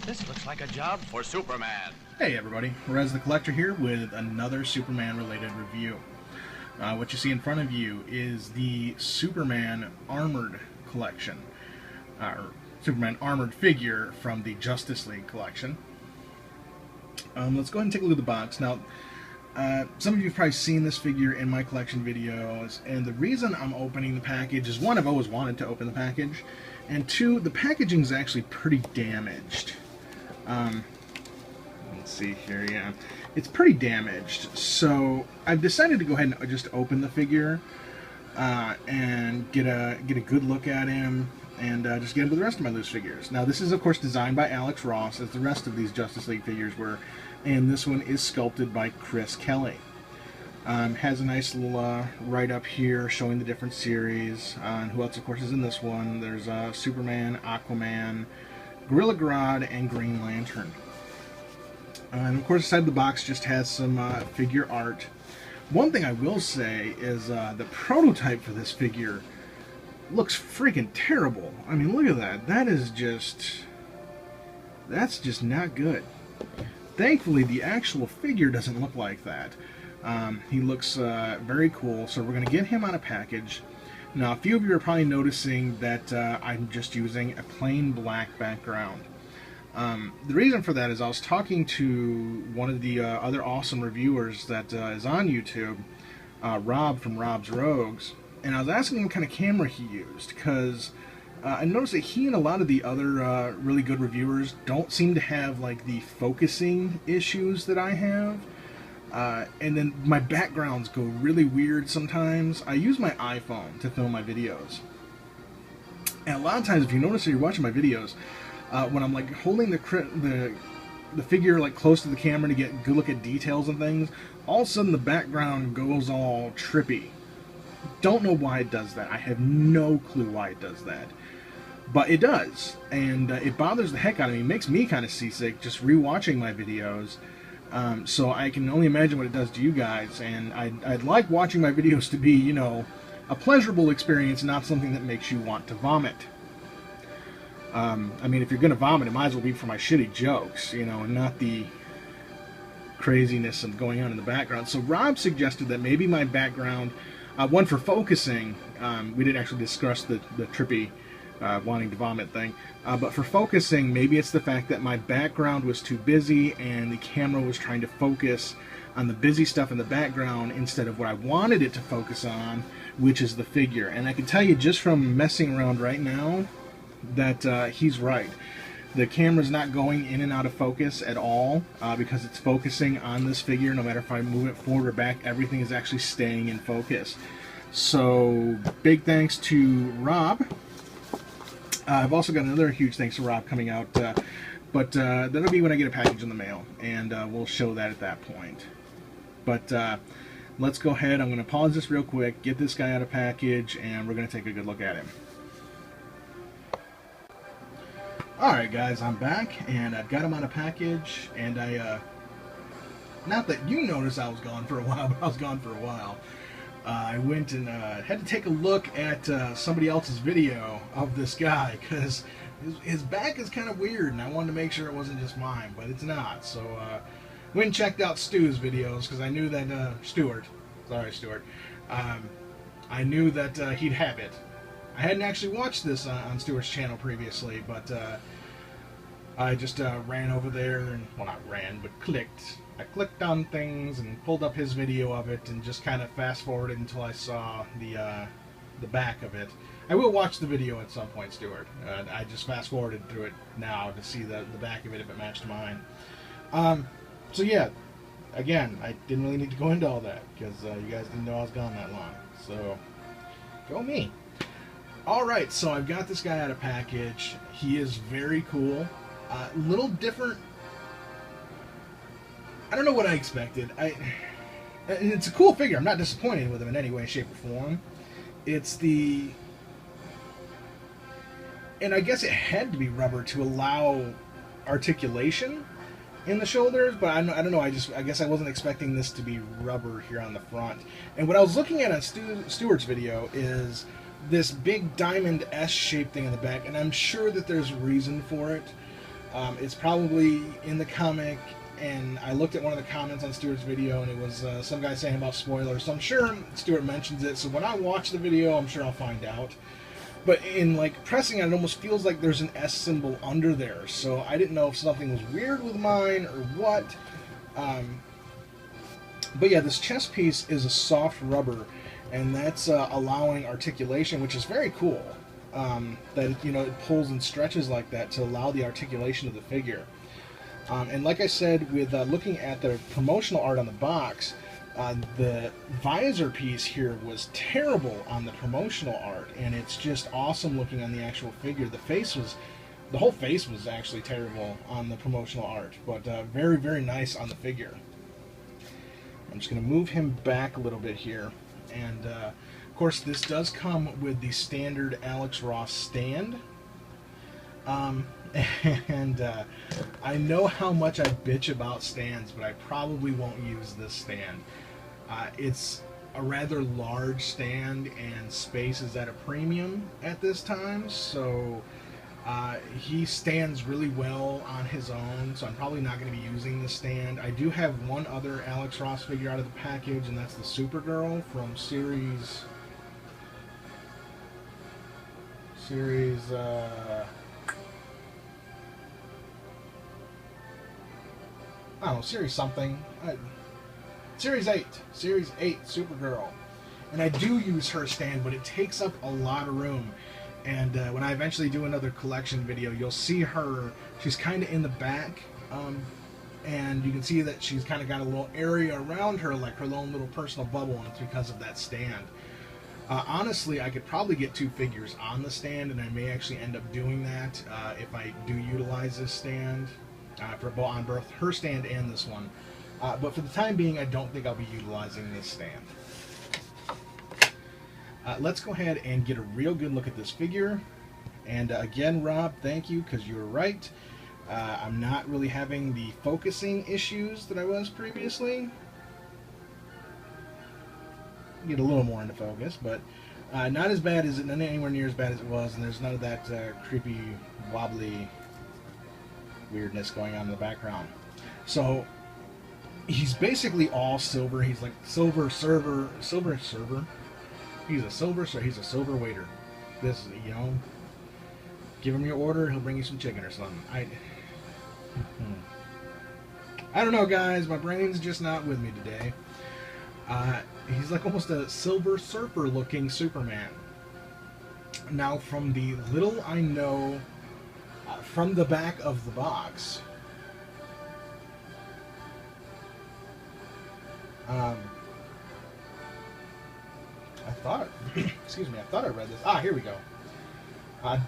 This looks like a job for Superman. Hey everybody, Rez the Collector here with another Superman related review. What you see in front of you is the Superman Armored collection, or Superman Armored figure from the Justice League collection. Let's go ahead and take a look at the box. Now, some of you have probably seen this figure in my collection videos, and the reason I'm opening the package is, one, I've always wanted to open the package, and two, the packaging is actually pretty damaged. Let's see here, yeah. It's pretty damaged, so I've decided to go ahead and just open the figure and get a good look at him and just get him with the rest of my loose figures. Now, this is, of course, designed by Alex Ross, as the rest of these Justice League figures were, and this one is sculpted by Chris Kelly. Has a nice little write-up here showing the different series. And who else, of course, is in this one? There's Superman, Aquaman, Gorilla Grodd, and Green Lantern. And of course, the side of the box just has some figure art. One thing I will say is the prototype for this figure looks freaking terrible. I mean, look at that. That's just not good. Thankfully, the actual figure doesn't look like that. He looks very cool, so we're going to get him on a package. Now, a few of you are probably noticing that I'm just using a plain black background. The reason for that is I was talking to one of the other awesome reviewers that is on YouTube, Rob from Rob's Rogues, and I was asking him what kind of camera he used, because I noticed that he and a lot of the other really good reviewers don't seem to have like the focusing issues that I have. And then my backgrounds go really weird sometimes. I use my iPhone to film my videos. And a lot of times, if you notice that you're watching my videos, when I'm like holding the figure like close to the camera to get a good look at details and things, all of a sudden the background goes all trippy. Don't know why it does that. I have no clue why it does that. But it does. And it bothers the heck out of me. It makes me kind of seasick just rewatching my videos. So I can only imagine what it does to you guys, and I'd like watching my videos to be, you know, a pleasurable experience, not something that makes you want to vomit. I mean, if you're going to vomit, it might as well be for my shitty jokes, you know, and not the craziness of going on in the background. So Rob suggested that maybe my background, one for focusing, we didn't actually discuss the trippy wanting to vomit thing, but for focusing, maybe it's the fact that my background was too busy and the camera was trying to focus on the busy stuff in the background instead of what I wanted it to focus on, which is the figure. And I can tell you just from messing around right now that he's right. The camera's not going in and out of focus at all because it's focusing on this figure. No matter if I move it forward or back, everything is actually staying in focus. So big thanks to Rob. I've also got another huge thanks to Rob coming out, but that'll be when I get a package in the mail, and we'll show that at that point. But let's go ahead. I'm going to pause this real quick, get this guy out of package, and we're going to take a good look at him. Alright guys, I'm back, and I've got him on a package, and not that you noticed I was gone for a while, but I was gone for a while. I went and had to take a look at somebody else's video of this guy, because his back is kind of weird, and I wanted to make sure it wasn't just mine, but it's not. So went and checked out Stu's videos, because I knew that Stuart, I knew that he'd have it. I hadn't actually watched this on Stuart's channel previously, but I just ran over there, and, well, not ran, but clicked. I clicked on things and pulled up his video of it and just kind of fast-forwarded until I saw the back of it. I will watch the video at some point, Stuart. I just fast-forwarded through it now to see the back of it if it matched mine. So yeah, again, I didn't really need to go into all that because you guys didn't know I was gone that long. So, go me. Alright, so I've got this guy out of package. He is very cool. Little different. I don't know what I expected. And it's a cool figure. I'm not disappointed with him in any way, shape, or form. It's the... And I guess it had to be rubber to allow articulation in the shoulders, but I don't know. I guess I wasn't expecting this to be rubber here on the front. And what I was looking at on Stuart's video is this big diamond S-shaped thing in the back, and I'm sure that there's a reason for it. It's probably in the comic, and I looked at one of the comments on Stuart's video, and it was some guy saying about spoilers, so I'm sure Stuart mentions it, so when I watch the video, I'm sure I'll find out. But in like pressing it, it almost feels like there's an S symbol under there, so I didn't know if something was weird with mine or what. But yeah, this chest piece is a soft rubber, and that's allowing articulation, which is very cool. That it pulls and stretches like that to allow the articulation of the figure. And like I said, with looking at the promotional art on the box, the visor piece here was terrible on the promotional art, and it's just awesome looking on the actual figure. The whole face was actually terrible on the promotional art, but very, very nice on the figure. I'm just going to move him back a little bit here, and of course this does come with the standard Alex Ross stand. And I know how much I bitch about stands, but I probably won't use this stand. It's a rather large stand, and space is at a premium at this time, so he stands really well on his own, so I'm probably not going to be using the stand. I do have one other Alex Ross figure out of the package, and that's the Supergirl from series I don't know, series something. Series 8 Supergirl. And I do use her stand, but it takes up a lot of room. And when I eventually do another collection video, you'll see her. She's kind of in the back, and you can see that she's kind of got a little area around her, like her own little personal bubble, and it's because of that stand. Honestly, I could probably get 2 figures on the stand, and I may actually end up doing that if I do utilize this stand on both her stand and this one. But for the time being, I don't think I'll be utilizing this stand. Let's go ahead and get a real good look at this figure. And again, Rob, thank you, because you were right. I'm not really having the focusing issues that I was previously. Get a little more into focus, but not as bad as not anywhere near as bad as it was, and there's none of that creepy, wobbly weirdness going on in the background. So he's basically all silver. He's like silver server. He's a silver waiter. This, give him your order, he'll bring you some chicken or something. I don't know, guys. My brain's just not with me today. He's like almost a Silver Surfer looking Superman. Now, from the little I know from the back of the box, I thought I read this. Here we go.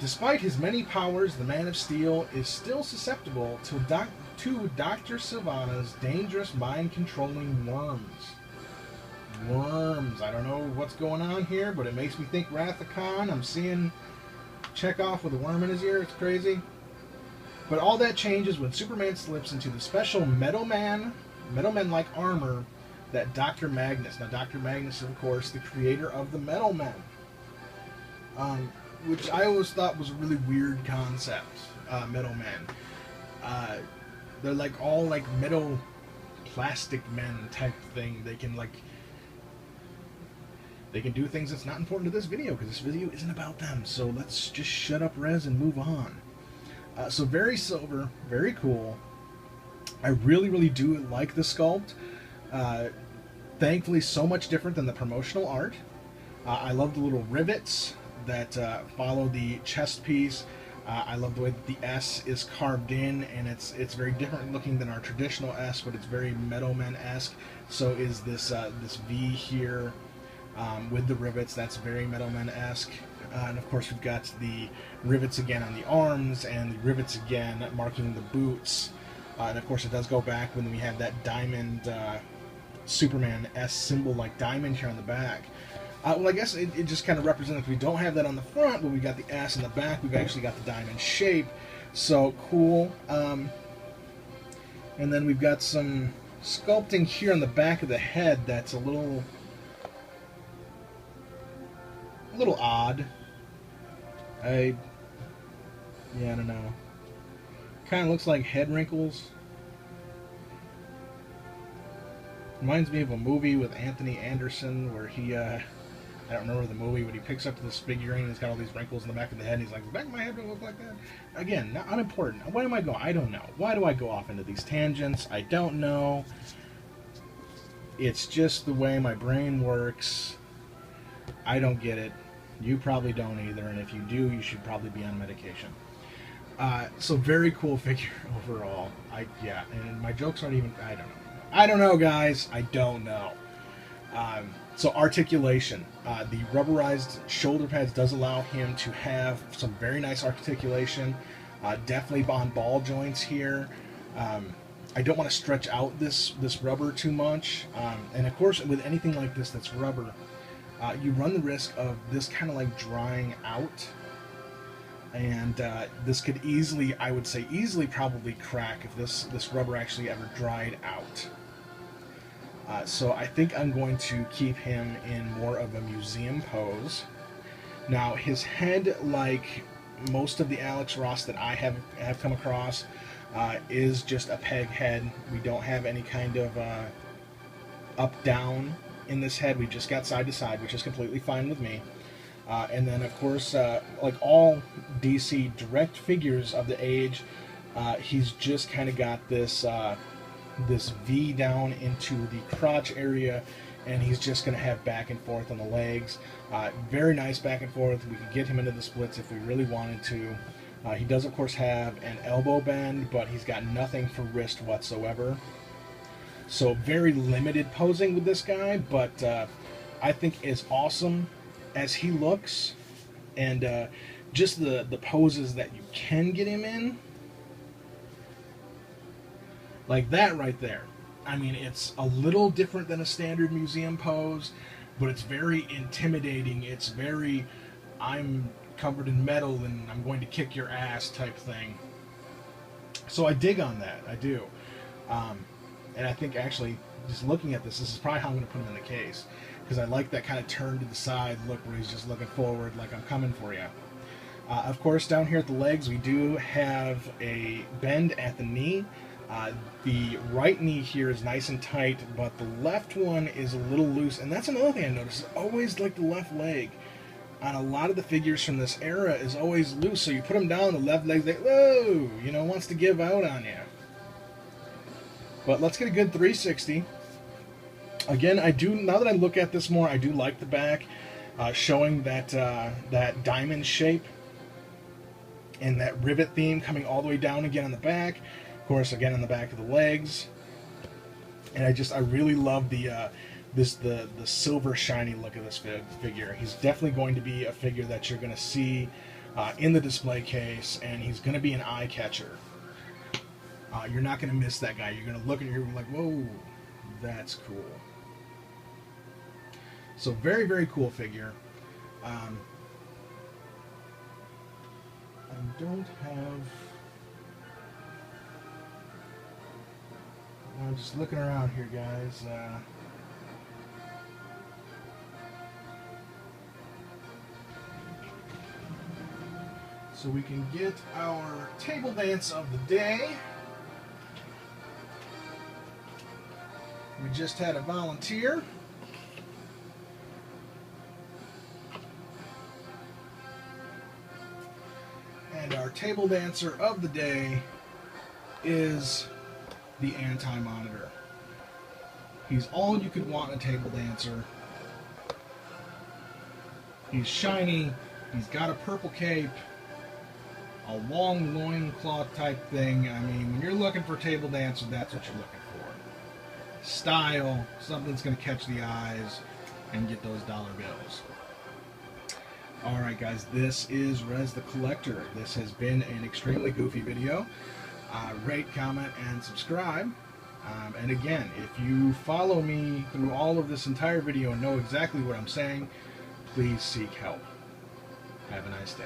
Despite his many powers, the Man of Steel is still susceptible to Dr. Sivana's dangerous mind-controlling worms. Worms. I don't know what's going on here, but it makes me think Wrath of Khan. I'm seeing Chekhov with a worm in his ear. It's crazy. But all that changes when Superman slips into the special Metal Man-like armor that Dr. Magnus. Now, Dr. Magnus, of course, the creator of the Metal Men. Which I always thought was a really weird concept, Metal Men. They're like all like metal plastic men type thing. They can do things that's not important to this video, because this video isn't about them. So let's just shut up, Rez, and move on. So very silver, very cool. I really, really do like the sculpt. Thankfully, so much different than the promotional art. I love the little rivets that follow the chest piece. I love the way that the S is carved in, and it's very different looking than our traditional S, but it's very Metal Men-esque. So is this V here with the rivets. That's very Metal Men-esque. And of course, we've got the rivets again on the arms, and the rivets again marking the boots. And of course, it does go back when we have that diamond Superman S symbol like diamond here on the back. Well, I guess it just kind of represents, if we don't have that on the front, but we got the S in the back, we've actually got the diamond shape. So cool. And then we've got some sculpting here on the back of the head that's a little odd. I don't know. Kind of looks like head wrinkles. Reminds me of a movie with Anthony Anderson where he, I don't remember the movie, but he picks up this figurine and it's got all these wrinkles in the back of the head and he's like, the back of my head don't look like that. Again, not unimportant. Why am I going? I don't know. Why do I go off into these tangents? I don't know. It's just the way my brain works. I don't get it. You probably don't either, and if you do, you should probably be on medication. So very cool figure overall. Yeah, and my jokes aren't even, I don't know, guys. I don't know. So articulation. The rubberized shoulder pads does allow him to have some very nice articulation. Definitely on ball joints here. I don't want to stretch out this rubber too much. And of course, with anything like this that's rubber, you run the risk of this kind of like drying out. And this could easily, I would say, probably crack if this rubber actually ever dried out. So I think I'm going to keep him in more of a museum pose. Now his head, like most of the Alex Ross that I have come across, is just a peg head. We don't have any kind of up-down in this head. We just got side-to-side, which is completely fine with me. And then, of course, like all DC direct figures of the age, he's just kind of got this this V down into the crotch area, and he's just going to have back and forth on the legs. Very nice back and forth. We could get him into the splits if we really wanted to. He does, of course, have an elbow bend, but he's got nothing for wrist whatsoever. So very limited posing with this guy, but I think as awesome as he looks, and just the poses that you can get him in, like that right there. I mean, it's a little different than a standard museum pose, but it's very intimidating. It's very, I'm covered in metal and I'm going to kick your ass type thing. So I dig on that. I do. And I think actually, just looking at this is probably how I'm going to put him in the case, because I like that kind of turn to the side look where he's just looking forward like I'm coming for you. Of course, down here at the legs, we do have a bend at the knee. The right knee here is nice and tight, but the left one is a little loose, and that's another thing I noticed. Always like the left leg on a lot of the figures from this era is always loose, so you put them down, the left leg's like, whoa, you know, wants to give out on you. But let's get a good 360. Again, I do, now that I look at this more, I do like the back, showing that that diamond shape and that rivet theme coming all the way down again on the back. Of course, again on the back of the legs. And I really love the silver shiny look of this figure. He's definitely going to be a figure that you're going to see in the display case, and he's going to be an eye catcher. You're not going to miss that guy. You're going to look at him like, whoa, that's cool. So very, very cool figure. I don't have... I'm just looking around here, guys. So we can get our table dance of the day. We just had a volunteer. And our table dancer of the day is the Anti-Monitor. He's all you could want in a table dancer. He's shiny, he's got a purple cape, a long loincloth type thing. I mean, when you're looking for a table dancer, that's what you're looking for. Style, something that's going to catch the eyes and get those dollar bills. Alright guys, this is Rez the Collector. This has been an extremely goofy video. Rate, comment, and subscribe. And again, if you follow me through all of this entire video and know exactly what I'm saying, please seek help. Have a nice day.